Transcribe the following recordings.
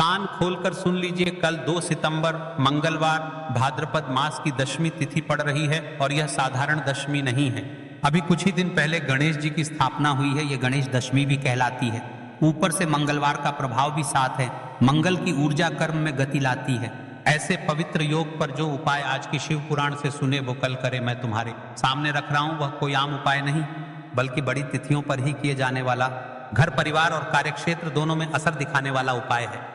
कान खोलकर सुन लीजिए, कल 2 सितंबर मंगलवार भाद्रपद मास की दशमी तिथि पड़ रही है और यह साधारण दशमी नहीं है। अभी कुछ ही दिन पहले गणेश जी की स्थापना हुई है, यह गणेश दशमी भी कहलाती है। ऊपर से मंगलवार का प्रभाव भी साथ है। मंगल की ऊर्जा कर्म में गति लाती है। ऐसे पवित्र योग पर जो उपाय आज की शिव पुराण से सुने वो कल करे मैं तुम्हारे सामने रख रहा हूं। वह कोई आम उपाय नहीं बल्कि बड़ी तिथियों पर ही किए जाने वाला, घर परिवार और कार्यक्षेत्र दोनों में असर दिखाने वाला उपाय है।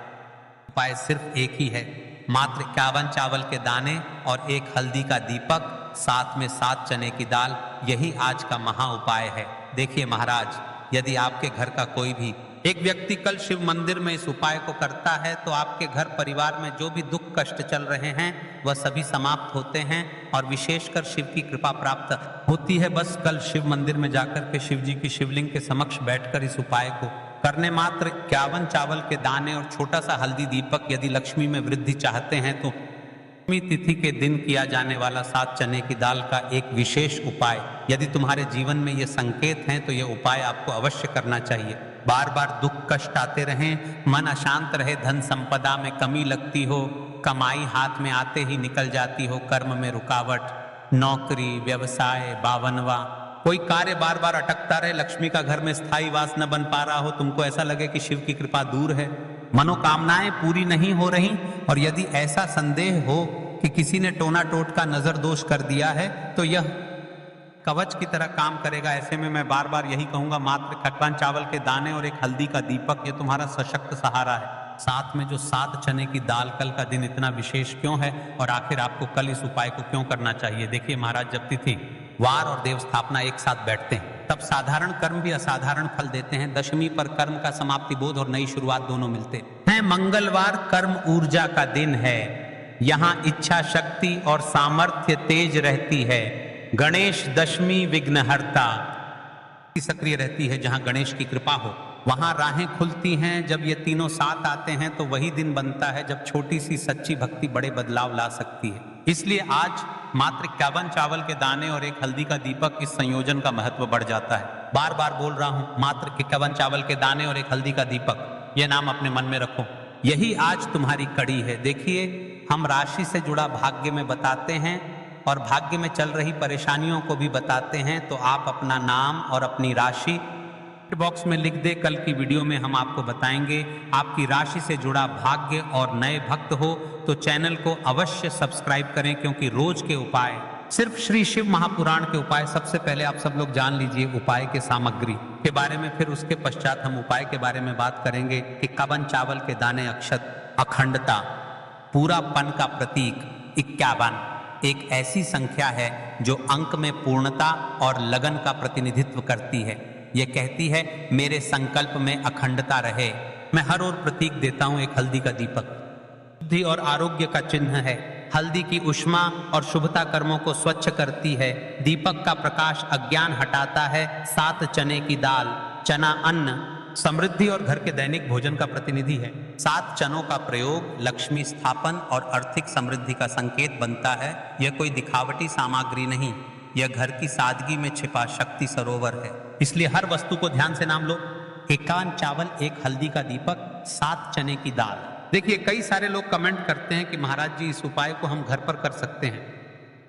उपाय सिर्फ एक ही है, मात्र 51 चावल के दाने और 1 हल्दी का दीपक, साथ में 7 चने की दाल। यही आज का महा उपाय है। देखिए महाराज, यदि आपके घर का कोई भी एक व्यक्ति कल शिव मंदिर में इस उपाय को करता है तो आपके घर परिवार में जो भी दुख कष्ट चल रहे हैं वह सभी समाप्त होते हैं और विशेषकर शिव की कृपा प्राप्त होती है। बस कल शिव मंदिर में जाकर के शिव जी की शिवलिंग के समक्ष बैठकर इस उपाय को करने मात्र 51 चावल के दाने और छोटा सा हल्दी दीपक, यदि लक्ष्मी में वृद्धि चाहते हैं तो दशमी तिथि के दिन किया जाने वाला 7 चने की दाल का एक विशेष उपाय, यदि तुम्हारे जीवन में ये संकेत हैं तो ये उपाय आपको अवश्य करना चाहिए। बार बार दुख कष्ट आते रहें, मन अशांत रहे, धन संपदा में कमी लगती हो, कमाई हाथ में आते ही निकल जाती हो, कर्म में रुकावट, नौकरी व्यवसाय बावनवा, कोई कार्य बार बार अटकता रहे, लक्ष्मी का घर में स्थायी वास न बन पा रहा हो, तुमको ऐसा लगे कि शिव की कृपा दूर है, मनोकामनाएं पूरी नहीं हो रही, और यदि ऐसा संदेह हो कि किसी ने टोना टोटका नजर दोष कर दिया है तो यह कवच की तरह काम करेगा। ऐसे में मैं बार बार यही कहूंगा, मात्र 51 चावल के दाने और 1 हल्दी का दीपक, ये तुम्हारा सशक्त सहारा है। साथ में जो 7 चने की दाल, कल का दिन इतना विशेष क्यों है और आखिर आपको कल इस उपाय को क्यों करना चाहिए? देखिए महाराज, जब तिथि वार और देव स्थापना एक साथ बैठते हैं तब साधारण कर्म भी असाधारण फल देते हैं। दशमी पर कर्म का समाप्ति बोध और नई शुरुआत दोनों मिलते हैं। मंगलवार कर्म ऊर्जा का दिन है, यहाँ इच्छा शक्ति और सामर्थ्य तेज रहती है। गणेश दशमी विघ्नहर्ता सक्रिय रहती है। जहां गणेश की कृपा हो वहां राहें खुलती हैं। जब ये तीनों साथ आते हैं तो वही दिन बनता है जब छोटी सी सच्ची भक्ति बड़े बदलाव ला सकती है। इसलिए आज मात्र 51 चावल के दाने और 1 हल्दी का दीपक, इस संयोजन का महत्व बढ़ जाता है। बार बार बोल रहा हूं, मात्र 51 चावल के दाने और 1 हल्दी का दीपक, यह नाम अपने मन में रखो। यही आज तुम्हारी कड़ी है। देखिए, हम राशि से जुड़ा भाग्य में बताते हैं और भाग्य में चल रही परेशानियों को भी बताते हैं, तो आप अपना नाम और अपनी राशि बॉक्स में लिख दे। कल की वीडियो में हम आपको बताएंगे। आपकी राशि से जुड़ा भाग्य और नए भक्त हो तो चैनल को अवश्य सब्सक्राइब करें, क्योंकि रोज के उपाय, सिर्फ श्री शिव महापुराण के उपाय, सबसे पहले आप सब लोग जान लीजिए उपाय के सामग्री के बारे में, फिर उसके पश्चात हम उपाय के बारे में बात करेंगे। 51 चावल के दाने, अक्षत, अखंडता, पूरापन का प्रतीक 51 एक ऐसी संख्या है जो अंक में पूर्णता और लगन का प्रतिनिधित्व करती है। यह कहती है मेरे संकल्प में अखंडता रहे। मैं हर ओर प्रतीक देता हूं। 1 हल्दी का दीपक बुद्धि और आरोग्य का चिन्ह है। हल्दी की उष्मा और शुभता कर्मों को स्वच्छ करती है। दीपक का प्रकाश अज्ञान हटाता है। 7 चने की दाल, चना अन्न, समृद्धि और घर के दैनिक भोजन का प्रतिनिधि है। 7 चनों का प्रयोग लक्ष्मी स्थापन और आर्थिक समृद्धि का संकेत बनता है। यह कोई दिखावटी सामग्री नहीं, यह घर की सादगी में छिपा शक्ति सरोवर है। इसलिए हर वस्तु को ध्यान से नाम लो। 51 चावल, 1 हल्दी का दीपक, 7 चने की दाल। देखिए, कई सारे लोग कमेंट करते हैं कि महाराज जी, इस उपाय को हम घर पर कर सकते हैं,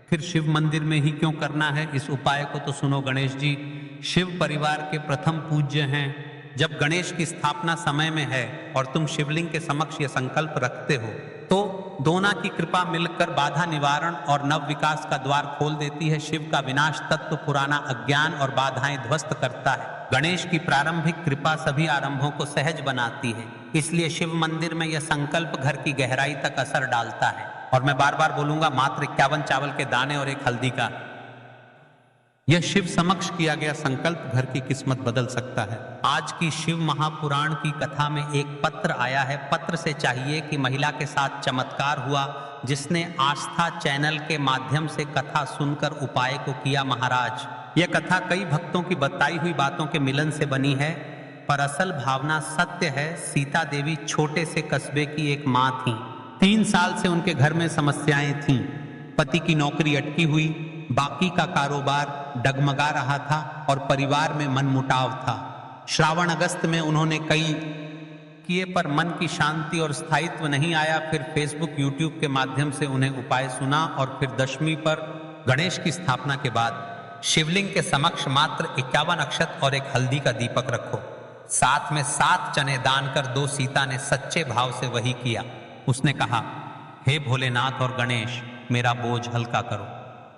फिर शिव मंदिर में ही क्यों करना है? इस उपाय को तो सुनो गणेश जी, शिव परिवार के प्रथम पूज्य हैं। जब गणेश की स्थापना समय में है और तुम शिवलिंग के समक्ष यह संकल्प रखते हो तो दोनों की कृपा मिलकर बाधा निवारण और नव विकास का द्वार खोल देती है। शिव का विनाश तत्व पुराना अज्ञान और बाधाएं ध्वस्त करता है। गणेश की प्रारंभिक कृपा सभी आरंभों को सहज बनाती है। इसलिए शिव मंदिर में यह संकल्प घर की गहराई तक असर डालता है। और मैं बार बार बोलूंगा, मात्र 51 चावल के दाने और 1 हल्दी का यह शिव समक्ष किया गया संकल्प घर की किस्मत बदल सकता है। आज की शिव महापुराण की कथा में एक पत्र आया है। पत्र से चाहिए कि महिला के साथ चमत्कार हुआ जिसने आस्था चैनल के माध्यम से कथा सुनकर उपाय को किया। महाराज, यह कथा कई भक्तों की बताई हुई बातों के मिलन से बनी है, पर असल भावना सत्य है। सीता देवी छोटे से कस्बे की एक माँ थी। 3 साल से उनके घर में समस्याएं थीं। पति की नौकरी अटकी हुई, बाकी का कारोबार डगमगा रहा था और परिवार में मनमुटाव था। श्रावण अगस्त में उन्होंने कई किए पर मन की शांति और स्थायित्व नहीं आया। फिर फेसबुक यूट्यूब के माध्यम से उन्हें उपाय सुना और फिर दशमी पर गणेश की स्थापना के बाद शिवलिंग के समक्ष मात्र 51 अक्षत और एक हल्दी का दीपक रखो। साथ में 7 चने दान कर दो। सीता ने सच्चे भाव से वही किया। उसने कहा, हे भोलेनाथ और गणेश, मेरा बोझ हल्का करो।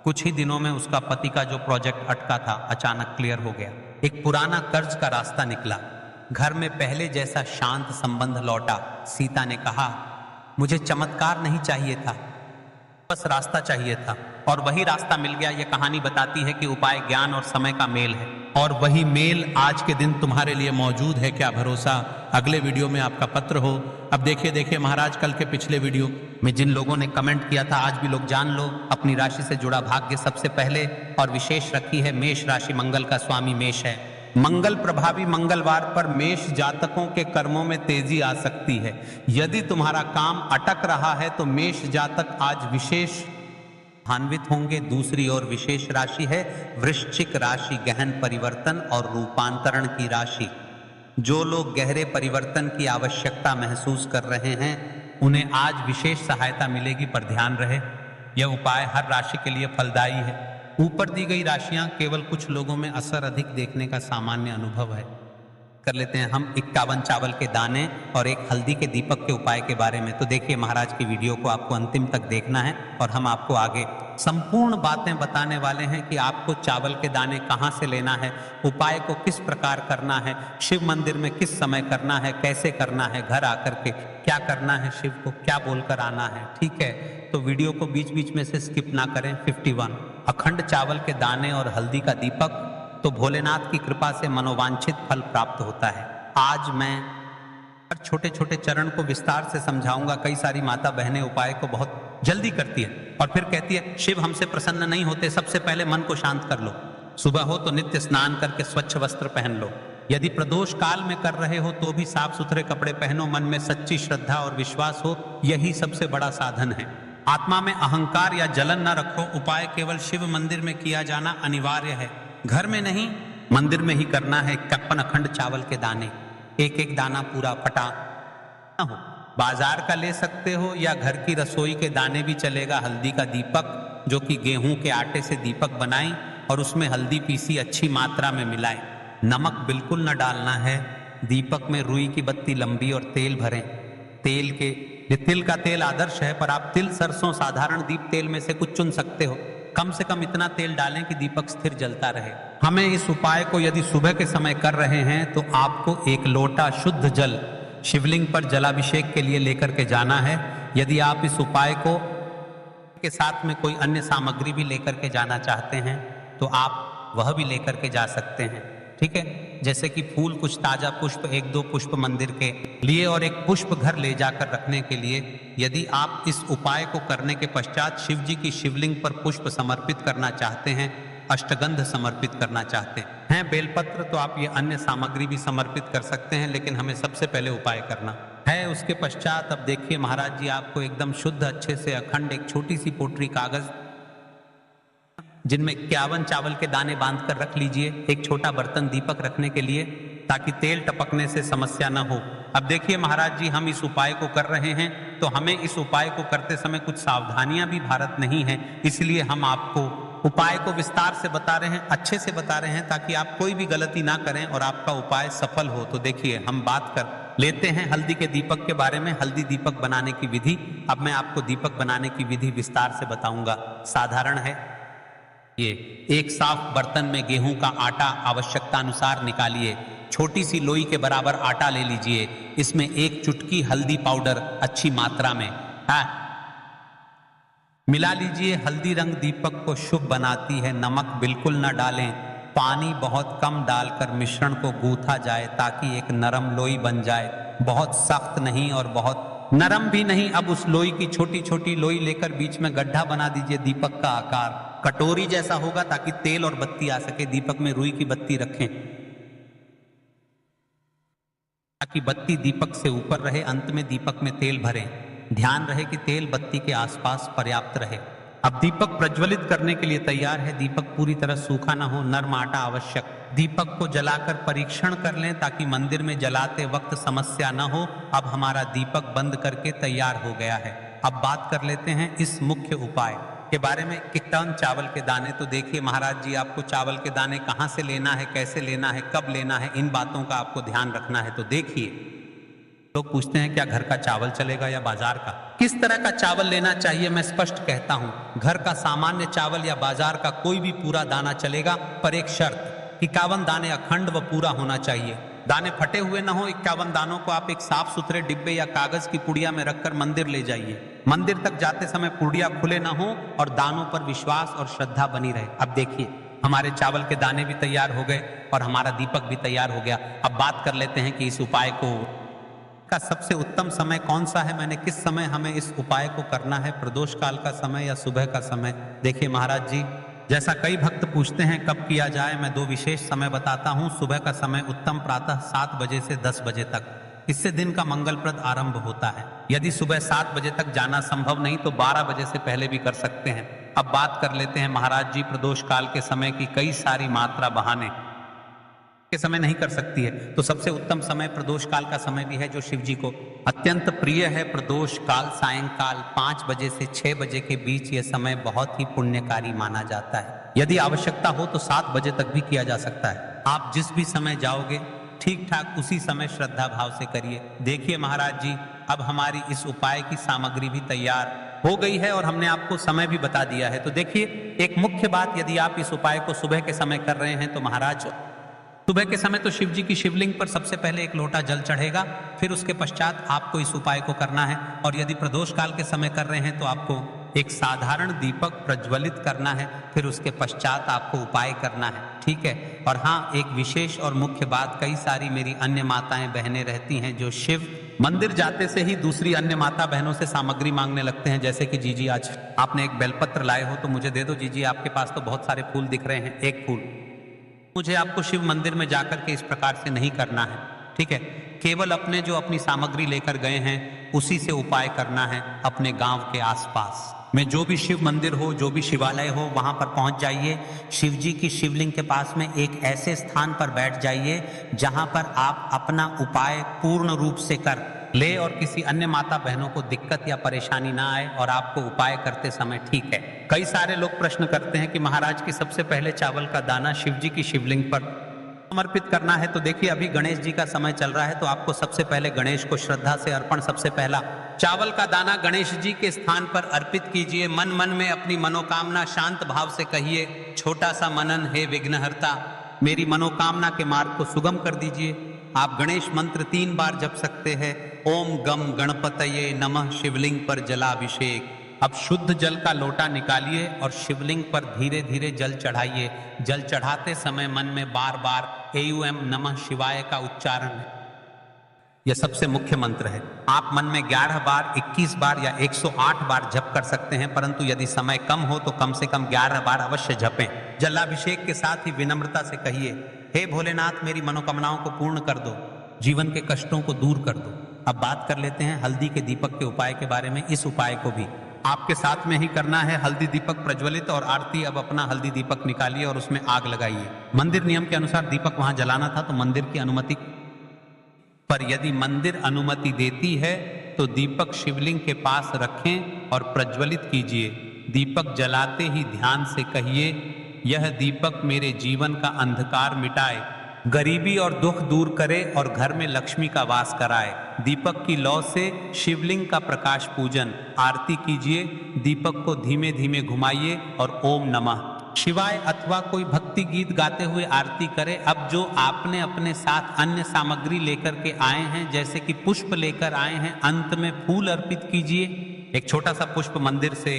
कुछ ही दिनों में उसका पति का जो प्रोजेक्ट अटका था अचानक क्लियर हो गया। एक पुराना कर्ज का रास्ता निकला। घर में पहले जैसा शांत संबंध लौटा। सीता ने कहा, मुझे चमत्कार नहीं चाहिए था, बस रास्ता चाहिए था, और वही रास्ता मिल गया। यह कहानी बताती है कि उपाय ज्ञान और समय का मेल है, और वही मेल आज के दिन तुम्हारे लिए मौजूद है। क्या भरोसा अगले वीडियो में आपका पत्र हो। अब देखिए महाराज, कल के पिछले वीडियो में जिन लोगों ने कमेंट किया था, आज भी लोग जान लो अपनी राशि से जुड़ा भाग्य। सबसे पहले और विशेष रखी है मेष राशि। मंगल का स्वामी मेष है। मंगल प्रभावी मंगलवार पर मेष जातकों के कर्मों में तेजी आ सकती है। यदि तुम्हारा काम अटक रहा है तो मेष जातक आज विशेष लाभान्वित होंगे। दूसरी ओर विशेष राशि है वृश्चिक राशि, गहन परिवर्तन और रूपांतरण की राशि। जो लोग गहरे परिवर्तन की आवश्यकता महसूस कर रहे हैं उन्हें आज विशेष सहायता मिलेगी, पर ध्यान रहे यह उपाय हर राशि के लिए फलदायी है। ऊपर दी गई राशियां केवल कुछ लोगों में असर अधिक देखने का सामान्य अनुभव है। कर लेते हैं हम 51 चावल के दाने और एक हल्दी के दीपक के उपाय के बारे में। तो देखिए महाराज की वीडियो को आपको अंतिम तक देखना है और हम आपको आगे संपूर्ण बातें बताने वाले हैं कि आपको चावल के दाने कहाँ से लेना है, उपाय को किस प्रकार करना है, शिव मंदिर में किस समय करना है, कैसे करना है, घर आकर के क्या करना है, शिव को क्या बोलकर आना है। ठीक है, तो वीडियो को बीच बीच में से स्किप ना करें। 51 अखंड चावल के दाने और हल्दी का दीपक, तो भोलेनाथ की कृपा से मनोवांछित फल प्राप्त होता है। आज मैं हर छोटे छोटे चरण को विस्तार से समझाऊंगा। कई सारी माता बहनें उपाय को बहुत जल्दी करती है और फिर कहती है शिव हमसे प्रसन्न नहीं होते। सबसे पहले मन को शांत कर लो। सुबह हो तो नित्य स्नान करके स्वच्छ वस्त्र पहन लो। यदि प्रदोष काल में कर रहे हो तो भी साफ सुथरे कपड़े पहनो। मन में सच्ची श्रद्धा और विश्वास हो, यही सबसे बड़ा साधन है। आत्मा में अहंकार या जलन न रखो। उपाय केवल शिव मंदिर में किया जाना अनिवार्य है, घर में नहीं, मंदिर में ही करना है। 51 अखंड चावल के दाने, एक एक दाना पूरा फटा ना हो। बाजार का ले सकते हो या घर की रसोई के दाने भी चलेगा। हल्दी का दीपक, जो कि गेहूं के आटे से दीपक बनाएं और उसमें हल्दी पीसी अच्छी मात्रा में मिलाएं। नमक बिल्कुल न डालना है। दीपक में रुई की बत्ती लंबी और तेल भरें। तिल का तेल आदर्श है, पर आप तिल, सरसों, साधारण दीप तेल में से कुछ चुन सकते हो। कम से कम इतना तेल डालें कि दीपक स्थिर जलता रहे। हमें इस उपाय को यदि सुबह के समय कर रहे हैं तो आपको एक लोटा शुद्ध जल शिवलिंग पर जलाभिषेक के लिए लेकर के जाना है। यदि आप इस उपाय को के साथ में कोई अन्य सामग्री भी लेकर के जाना चाहते हैं तो आप वह भी लेकर के जा सकते हैं। ठीक है, जैसे कि फूल, कुछ ताजा पुष्प, 1-2 पुष्प मंदिर के लिए और एक पुष्प घर ले जाकर रखने के लिए। यदि आप इस उपाय को करने के पश्चात शिव जी की शिवलिंग पर पुष्प समर्पित करना चाहते हैं, अष्टगंध समर्पित करना चाहते हैं, बेलपत्र, तो आप ये अन्य सामग्री भी समर्पित कर सकते हैं, लेकिन हमें सबसे पहले उपाय करना है। उसके पश्चात अब देखिए महाराज जी, आपको एकदम शुद्ध अच्छे से अखंड एक छोटी सी पोटली कागज जिनमें 51 चावल के दाने बांध कर रख लीजिए। एक छोटा बर्तन दीपक रखने के लिए, ताकि तेल टपकने से समस्या न हो। अब देखिए महाराज जी, हम इस उपाय को कर रहे हैं तो हमें इस उपाय को करते समय कुछ सावधानियां भी भारत नहीं है, इसलिए हम आपको उपाय को विस्तार से बता रहे हैं, अच्छे से बता रहे हैं, ताकि आप कोई भी गलती ना करें और आपका उपाय सफल हो। तो देखिए, हम बात कर लेते हैं हल्दी के दीपक के बारे में। हल्दी दीपक बनाने की विधि, अब मैं आपको दीपक बनाने की विधि विस्तार से बताऊंगा। साधारण है ये। एक साफ बर्तन में गेहूं का आटा आवश्यकता अनुसार निकालिए। छोटी सी लोई के बराबर आटा ले लीजिए। इसमें 1 चुटकी हल्दी पाउडर अच्छी मात्रा में मिला लीजिए। हल्दी रंग दीपक को शुभ बनाती है। नमक बिल्कुल न डालें। पानी बहुत कम डालकर मिश्रण को गूंथा जाए ताकि एक नरम लोई बन जाए, बहुत सख्त नहीं और बहुत नरम भी नहीं। अब उस लोई की छोटी छोटी लोई लेकर बीच में गड्ढा बना दीजिए। दीपक का आकार कटोरी जैसा होगा ताकि तेल और बत्ती आ सके। दीपक में रुई की बत्ती रखें ताकि बत्ती दीपक से ऊपर रहे। अंत में दीपक में तेल भरें। ध्यान रहे कि तेल बत्ती के आसपास पर्याप्त रहे। अब दीपक प्रज्वलित करने के लिए तैयार है। दीपक पूरी तरह सूखा ना हो, नर्म आटा आवश्यक। दीपक को जलाकर परीक्षण कर लें ताकि मंदिर में जलाते वक्त समस्या न हो। अब हमारा दीपक बंद करके तैयार हो गया है। अब बात कर लेते हैं इस मुख्य उपाय के बारे में। 1 टन चावल के दाने, तो देखिए महाराज जी आपको चावल के दाने कहाँ से लेना है, कैसे लेना है, कब लेना है, इन बातों का आपको ध्यान रखना है। तो देखिए, लोग पूछते हैं क्या घर का चावल चलेगा या बाजार का, किस तरह का चावल लेना चाहिए। मैं स्पष्ट कहता हूं, घर का सामान्य चावल या बाजार का कोई भी पूरा दाना चलेगा, पर एक शर्त, 51 दाने अखंड व पूरा होना चाहिए। दाने फटे हुए ना हो। 51 दानों को आप एक साफ सुथरे डिब्बे या कागज की पुड़िया में रखकर मंदिर ले जाइए। मंदिर तक जाते समय पुड़िया खुले ना हो और दानों पर विश्वास और श्रद्धा बनी रहे। अब देखिए, हमारे चावल के दाने भी तैयार हो गए और हमारा दीपक भी तैयार हो गया। अब बात कर लेते हैं कि इस उपाय का सबसे उत्तम समय कौन सा है, मैंने किस समय हमें इस उपाय को करना है, प्रदोष काल का समय या सुबह का समय। देखिए महाराज जी, जैसा कई भक्त पूछते हैं कब किया जाए, मैं 2 विशेष समय बताता हूं। सुबह का समय उत्तम, प्रातः 7 बजे से 10 बजे तक, इससे दिन का मंगलप्रद आरंभ होता है। यदि सुबह 7 बजे तक जाना संभव नहीं तो 12 बजे से पहले भी कर सकते हैं। अब बात कर लेते हैं महाराज जी प्रदोष काल के समय की। कई सारी मात्रा बहाने के समय नहीं कर सकती है, तो सबसे उत्तम समय प्रदोष काल का समय भी है, जो शिव जी को अत्यंत प्रिय है। प्रदोष काल सायंकाल 5 बजे से 6 बजे के बीच यह समय बहुत ही पुण्यकारी माना जाता है। यदि आवश्यकता हो तो 7 बजे तक भी किया जा सकता है। आप जिस भी समय जाओगे ठीक ठाक उसी समय श्रद्धा भाव से करिए। देखिए महाराज जी, अब हमारी इस उपाय की सामग्री भी तैयार हो गई है और हमने आपको समय भी बता दिया है। तो देखिए, एक मुख्य बात, यदि आप इस उपाय को सुबह के समय कर रहे हैं तो महाराज सुबह के समय तो शिव जी की शिवलिंग पर सबसे पहले 1 लोटा जल चढ़ेगा, फिर उसके पश्चात आपको इस उपाय को करना है। और यदि प्रदोष काल के समय कर रहे हैं तो आपको एक साधारण दीपक प्रज्वलित करना है, फिर उसके पश्चात आपको उपाय करना है, ठीक है। और हाँ, एक विशेष और मुख्य बात, कई सारी मेरी अन्य माताएं बहनें रहती हैं जो शिव मंदिर जाते से ही दूसरी अन्य माता बहनों से सामग्री मांगने लगते हैं, जैसे कि जीजी आज आपने एक बेलपत्र लाए हो तो मुझे दे दो। जीजी आपके पास तो बहुत सारे फूल दिख रहे हैं, एक फूल। मुझे आपको शिव मंदिर में जाकर के इस प्रकार से नहीं करना है, ठीक है। केवल अपने जो अपनी सामग्री लेकर गए हैं उसी से उपाय करना है। अपने गांव के आसपास में जो भी शिव मंदिर हो, जो भी शिवालय हो, वहां पर पहुंच जाइए। शिव जी की शिवलिंग के पास में एक ऐसे स्थान पर बैठ जाइए जहां पर आप अपना उपाय पूर्ण रूप से कर ले और किसी अन्य माता बहनों को दिक्कत या परेशानी ना आए और आपको उपाय करते समय ठीक है। कई सारे लोग प्रश्न करते हैं कि महाराज की सबसे पहले चावल का दाना शिव जी की शिवलिंग पर समर्पित करना है। तो देखिए, अभी गणेश जी का समय चल रहा है, तो आपको सबसे पहले गणेश को श्रद्धा से अर्पण, सबसे पहला चावल का दाना गणेश जी के स्थान पर अर्पित कीजिए। मन मन में अपनी मनोकामना शांत भाव से कहिए, छोटा सा मनन, हे विघ्नहर्ता, मेरी मनोकामना के मार्ग को सुगम कर दीजिए। आप गणेश मंत्र 3 बार जप सकते हैं। ओम गम गणपतये नमः, शिवलिंग पर जलाभिषेक। अब शुद्ध जल का लोटा निकालिए और शिवलिंग पर धीरे धीरे जल चढ़ाइए। जल चढ़ाते समय मन में बार बार एयूएम नमः शिवाय का उच्चारण है, यह सबसे मुख्य मंत्र है। आप मन में 11 बार, 21 बार या 108 बार जप कर सकते हैं, परंतु यदि समय कम हो तो कम से कम 11 बार अवश्य जपें। जलाभिषेक के साथ ही विनम्रता से कहिए, हे भोलेनाथ, मेरी मनोकामनाओं को पूर्ण कर दो, जीवन के कष्टों को दूर कर दो। अब बात कर लेते हैं हल्दी के दीपक के उपाय के बारे में। इस उपाय को भी आपके साथ में ही करना है। हल्दी दीपक प्रज्वलित और आरती। अब अपना हल्दी दीपक निकालिए और उसमें आग लगाइए। मंदिर नियम के अनुसार दीपक वहां जलाना था, तो मंदिर की अनुमति पर यदि मंदिर अनुमति देती है तो दीपक शिवलिंग के पास रखें और प्रज्वलित कीजिए। दीपक जलाते ही ध्यान से कहिए, यह दीपक मेरे जीवन का अंधकार मिटाए, गरीबी और दुख दूर करे और घर में लक्ष्मी का वास कराए। दीपक की लौ से शिवलिंग का प्रकाश पूजन, आरती कीजिए। दीपक को धीमे धीमे घुमाइए और ओम नमः शिवाय अथवा कोई भक्ति गीत गाते हुए आरती करें। अब जो आपने अपने साथ अन्य सामग्री लेकर के आए हैं, जैसे कि पुष्प लेकर आए हैं, अंत में फूल अर्पित कीजिए। एक छोटा सा पुष्प मंदिर से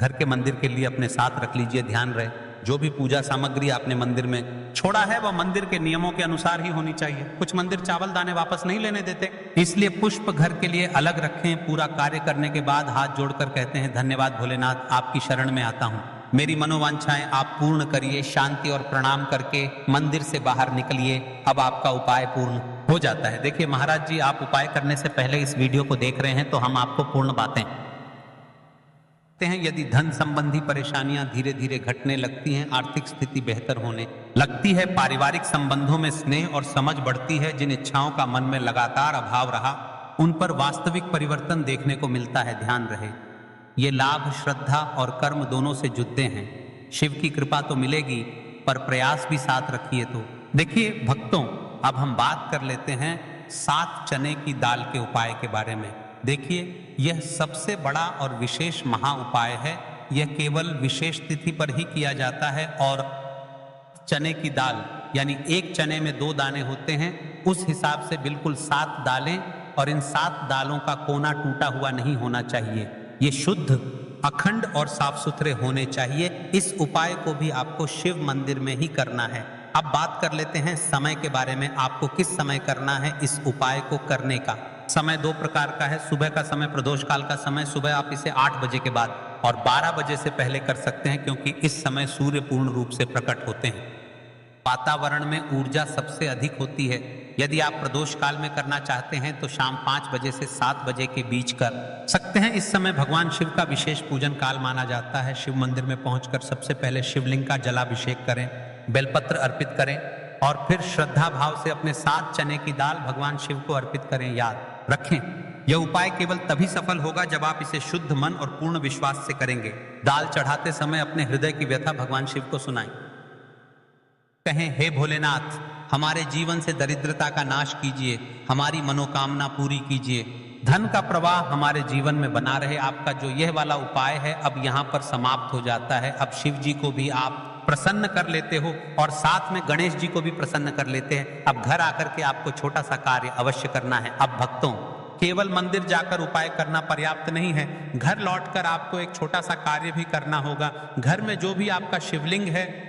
घर के मंदिर के लिए अपने साथ रख लीजिए। ध्यान रहे, जो भी पूजा सामग्री आपने मंदिर में छोड़ा है वह मंदिर के नियमों के अनुसार ही होनी चाहिए। कुछ मंदिर चावल दाने वापस नहीं लेने देते, इसलिए पुष्प घर के लिए अलग रखें। पूरा कार्य करने के बाद हाथ जोड़कर कहते हैं, धन्यवाद भोलेनाथ, आपकी शरण में आता हूँ, मेरी मनोवांछाएं आप पूर्ण करिए। शांति और प्रणाम करके मंदिर से बाहर निकलिए। अब आपका उपाय पूर्ण हो जाता है। देखिए महाराज जी, आप उपाय करने से पहले इस वीडियो को देख रहे हैं तो हम आपको पूर्ण बातें हैं यदि धन संबंधी परेशानियां धीरे धीरे घटने लगती हैं, आर्थिक स्थिति बेहतर होने लगती है, पारिवारिक संबंधों में स्नेह और समझ बढ़ती है, जिन इच्छाओं का मन में लगातार अभाव रहा उन पर वास्तविक परिवर्तन देखने को मिलता है। ध्यान रहे, ये लाभ श्रद्धा और कर्म दोनों से जुड़ते हैं। शिव की कृपा तो मिलेगी पर प्रयास भी साथ रखिए। तो देखिए भक्तों, अब हम बात कर लेते हैं 7 चने की दाल के उपाय के बारे में। देखिए, यह सबसे बड़ा और विशेष महा उपाय है। यह केवल विशेष तिथि पर ही किया जाता है और चने की दाल यानी एक चने में 2 दाने होते हैं, उस हिसाब से बिल्कुल 7 दालें, और इन 7 दालों का कोना टूटा हुआ नहीं होना चाहिए। ये शुद्ध, अखंड और साफ सुथरे होने चाहिए। इस उपाय को भी आपको शिव मंदिर में ही करना है। अब बात कर लेते हैं समय के बारे में। आपको किस समय करना है इस उपाय को करने का? समय 2 प्रकार का है। सुबह का समय, प्रदोष काल का समय, सुबह आप इसे 8 बजे के बाद और 12 बजे से पहले कर सकते हैं, क्योंकि इस समय सूर्य पूर्ण रूप से प्रकट होते हैं। वातावरण में ऊर्जा सबसे अधिक होती है। यदि आप प्रदोष काल में करना चाहते हैं तो शाम 5 बजे से 7 बजे के बीच कर सकते हैं। इस समय भगवान शिव का विशेष पूजन काल माना जाता है। शिव मंदिर में पहुंचकर सबसे पहले शिवलिंग का जलाभिषेक करें, बेलपत्र अर्पित करें और फिर श्रद्धा भाव से अपने 7 चने की दाल भगवान शिव को अर्पित करें। याद रखें, यह उपाय केवल तभी सफल होगा जब आप इसे शुद्ध मन और पूर्ण विश्वास से करेंगे। दाल चढ़ाते समय अपने हृदय की व्यथा भगवान शिव को सुनाएं। कहें, हे भोलेनाथ, हमारे जीवन से दरिद्रता का नाश कीजिए, हमारी मनोकामना पूरी कीजिए, धन का प्रवाह हमारे जीवन में बना रहे। आपका जो यह वाला उपाय है अब यहाँ पर समाप्त हो जाता है। अब शिव जी को भी आप प्रसन्न कर लेते हो और साथ में गणेश जी को भी प्रसन्न कर लेते हैं। अब घर आकर के आपको छोटा सा कार्य अवश्य करना है। अब भक्तों, केवल मंदिर जाकर उपाय करना पर्याप्त नहीं है, घर लौटकर आपको एक छोटा सा कार्य भी करना होगा। घर में जो भी आपका शिवलिंग है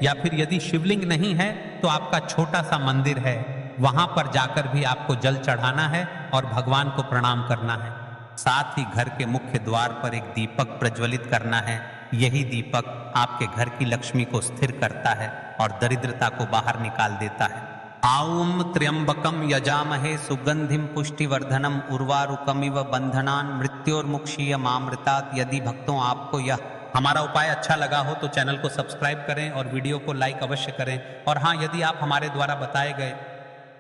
या फिर यदि शिवलिंग नहीं है तो आपका छोटा सा मंदिर है, वहां पर जाकर भी आपको जल चढ़ाना है और भगवान को प्रणाम करना है। साथ ही घर के मुख्य द्वार पर एक दीपक प्रज्वलित करना है। यही दीपक आपके घर की लक्ष्मी को स्थिर करता है और दरिद्रता को बाहर निकाल देता है। आऊम त्र्यंबकम यजामहे सुगंधिम पुष्टिवर्धनम उर्वारुकमिव बंधनान मृत्योर्मुक्षीयमामृतात्। यदि भक्तों आपको यह हमारा उपाय अच्छा लगा हो तो चैनल को सब्सक्राइब करें और वीडियो को लाइक अवश्य करें। और हाँ, यदि आप हमारे द्वारा बताए गए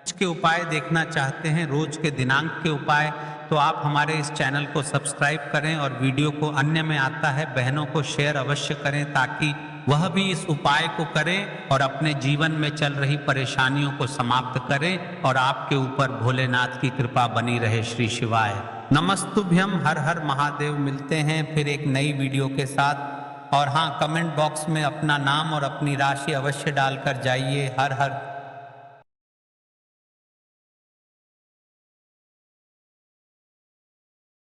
रोज के उपाय देखना चाहते हैं, रोज के दिनांक के उपाय, तो आप हमारे इस चैनल को सब्सक्राइब करें और वीडियो को अन्य में आता है बहनों को शेयर अवश्य करें, ताकि वह भी इस उपाय को करें और अपने जीवन में चल रही परेशानियों को समाप्त करें और आपके ऊपर भोलेनाथ की कृपा बनी रहे। श्री शिवाय नमस्तुभ्यम। हर हर महादेव। मिलते हैं फिर एक नई वीडियो के साथ। और हाँ, कमेंट बॉक्स में अपना नाम और अपनी राशि अवश्य डालकर जाइए। हर हर